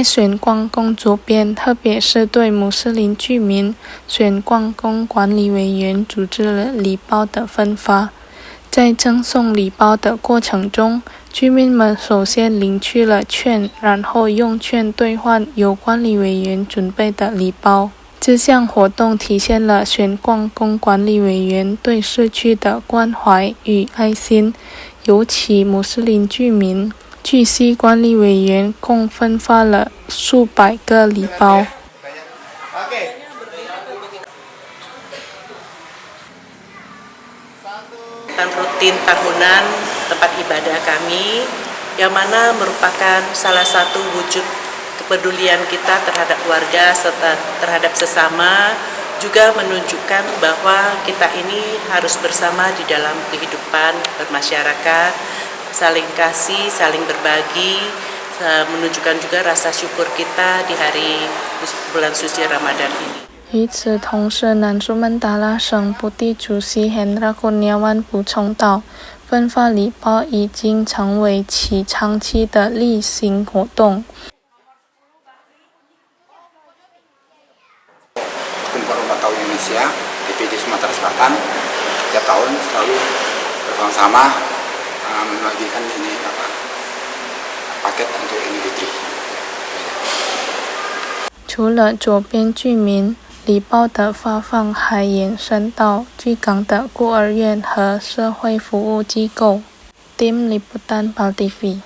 在玄关宫左边，特别是对穆斯林居民，玄关宫管理委员组织了礼包的分发。在赠送礼包的过程中，居民们首先领取了券，然后用券兑换由管理委员准备的礼包。这项活动体现了玄关宫管理委员对社区的关怀与爱心，尤其穆斯林居民。据悉，管理委员共分发了数百个礼包。Rutin tahunan tempat ibadah kami, yang mana merupakan salah satu wujud kepedulian kita terhadap warga serta terhadap sesama, juga menunjukkan bahwa kita ini harus bersama di dalam kehidupan bermasyarakat, saling kasih, saling berbagi, menunjukkan juga rasa syukur kita di hari bulan suci Ramadan ini. 与此同时，南苏门答腊省部地主席 Hendra Kurniawan 补充道，分发礼包已经成为其长期的例行活动。Perkumpulan Umat Tauhid Indonesia DPD Sumatera Selatan setiap tahun selalu bersama-sama membagikan paket untuk ini gitu. 除了左边居民，礼包的发放还延伸到居港的孤儿院和社会服务机构。Tim Liputan PAL TV